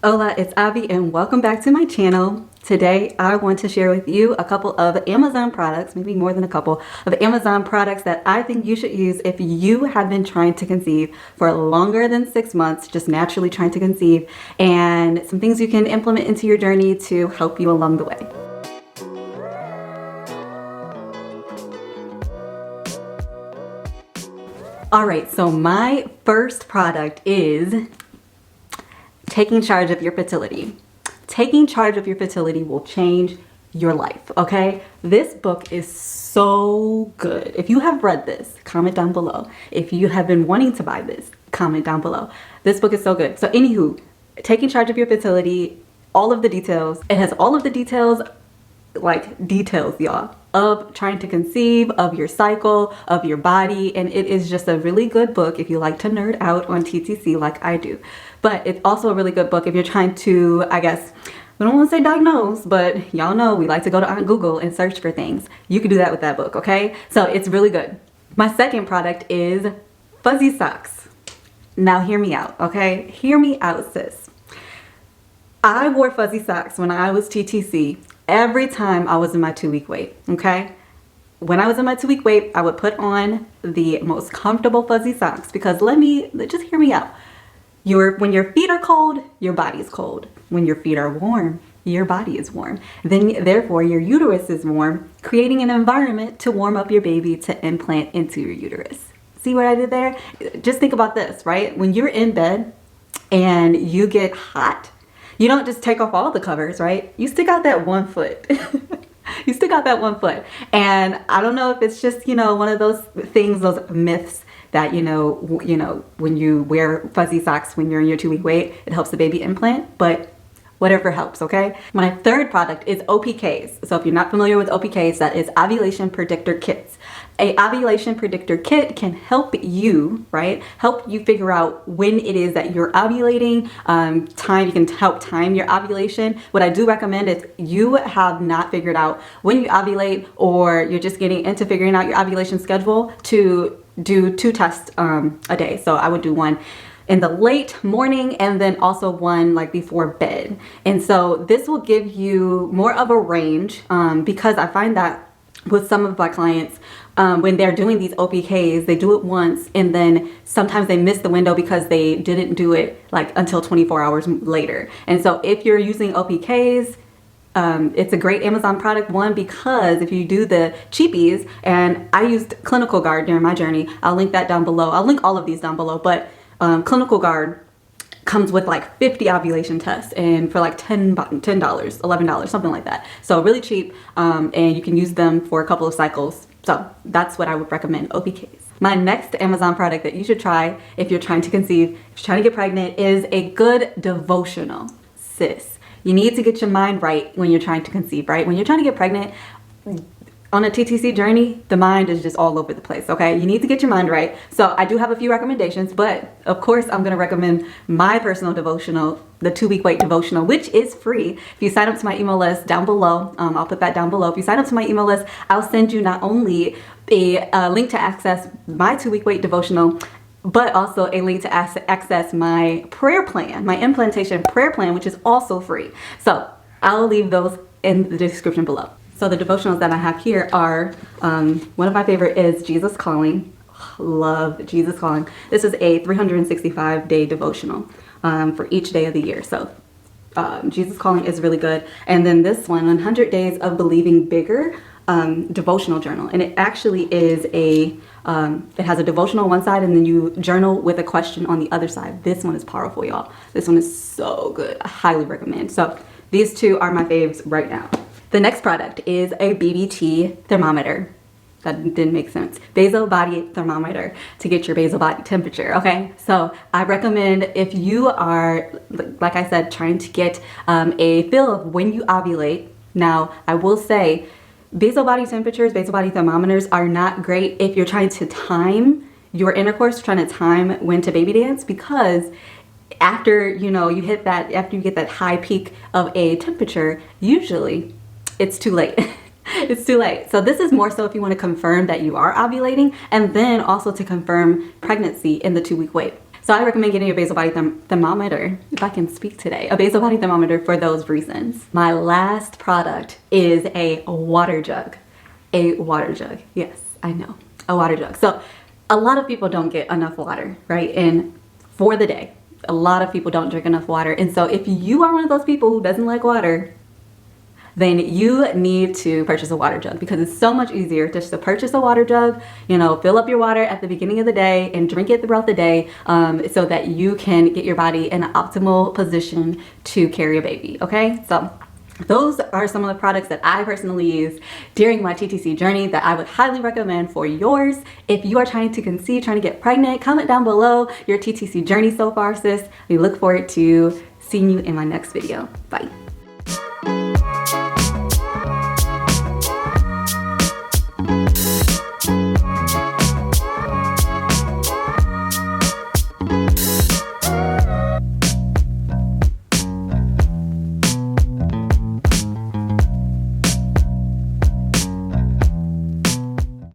Hola, it's Avi and welcome back to my channel. Today I want to share with you a couple of Amazon products, maybe more than a couple of Amazon products that I think you should use if you have been trying to conceive for longer than 6 months, just naturally trying to conceive, and some things you can implement into your journey to help you along the way. All right, so my first product is taking charge of your fertility. Taking charge of your fertility will change your life, okay? This book is so good. If you have read this, comment down below. If you have been wanting to buy this, comment down below. This book is so good. So anywho, taking charge of your fertility, all of the details. It has all of the details, like details, y'all, of trying to conceive, of your cycle, of your body, and it is just a really good book if you like to nerd out on TTC like I do. But it's also a really good book if you're trying to, I guess, I don't want to say diagnose, but y'all know we like to go to Google and search for things. You can do that with that book, okay? So it's really good. My second product is fuzzy socks. Now hear me out, okay? Hear me out, sis. I wore fuzzy socks when I was TTC every time I was in my 2-week wait, okay? When I was in my 2-week wait, I would put on the most comfortable fuzzy socks because just hear me out. When your feet are cold, your body is cold. When your feet are warm, your body is warm. Then therefore your uterus is warm, creating an environment to warm up your baby to implant into your uterus. See what I did there? Just think about this, right? When you're in bed and you get hot, you don't just take off all the covers, right? You stick out that one foot. You stick out that one foot. And I don't know if it's just, one of those things, those myths that, when you wear fuzzy socks when you're in your 2-week wait, it helps the baby implant, but whatever helps, okay? My third product is OPKs. So if you're not familiar with OPKs, that is ovulation predictor kits. A ovulation predictor kit can help you, right? Help you figure out when it is that you're ovulating. You can help time your ovulation. What I do recommend is you have not figured out when you ovulate, or you're just getting into figuring out your ovulation schedule, to do 2 tests a day. So I would do one in the late morning and then also one like before bed. And so this will give you more of a range because I find that with some of my clients, when they're doing these OPKs, they do it once and then sometimes they miss the window because they didn't do it like until 24 hours later. And so if you're using OPKs, it's a great Amazon product, one, because if you do the cheapies, and I used Clinical Guard during my journey, I'll link that down below. I'll link all of these down below, but Clinical Guard comes with like 50 ovulation tests and for like $10, $11, something like that. So really cheap, and you can use them for a couple of cycles. So that's what I would recommend, OPKs. My next Amazon product that you should try if you're trying to conceive, if you're trying to get pregnant, is a good devotional, sis. You need to get your mind right when you're trying to conceive, right? When you're trying to get pregnant on a TTC journey, the mind is just all over the place, okay? You need to get your mind right. So I do have a few recommendations, but of course I'm gonna recommend my personal devotional, the 2-week wait devotional, which is free. If you sign up to my email list down below, I'll put that down below. If you sign up to my email list, I'll send you not only a link to access my 2-week wait devotional, but also a link to access my prayer plan, my implantation prayer plan, which is also free. So I'll leave those in the description below. So the devotionals that I have here are, one of my favorite is Jesus Calling. Love Jesus Calling. This is a 365-day devotional for each day of the year. So Jesus Calling is really good. And then this one, 100 Days of Believing Bigger, devotional journal. And it actually is it has a devotional on one side and then you journal with a question on the other side. This one is powerful, y'all. This one is so good. I highly recommend. So these two are my faves right now. The next product is a BBT thermometer. That didn't make sense. Basal body thermometer to get your basal body temperature, okay? So I recommend, if you are, like I said, trying to get a feel of when you ovulate. Now, I will say, basal body temperatures, basal body thermometers are not great if you're trying to time your intercourse, trying to time when to baby dance, because after you get that high peak of a temperature, usually it's too late. It's too late. So this is more so if you want to confirm that you are ovulating, and then also to confirm pregnancy in the 2-week wait. So I recommend getting a basal body thermometer, if I can speak today, a basal body thermometer for those reasons. My last product is a water jug. A water jug, yes, I know, a water jug. So a lot of people don't get enough water, right? And for the day, a lot of people don't drink enough water. And so if you are one of those people who doesn't like water, then you need to purchase a water jug, because it's so much easier just to purchase a water jug, you know, fill up your water at the beginning of the day and drink it throughout the day, so that you can get your body in an optimal position to carry a baby, okay? So those are some of the products that I personally use during my TTC journey that I would highly recommend for yours. If you are trying to conceive, trying to get pregnant, comment down below your TTC journey so far, sis. We look forward to seeing you in my next video. Bye.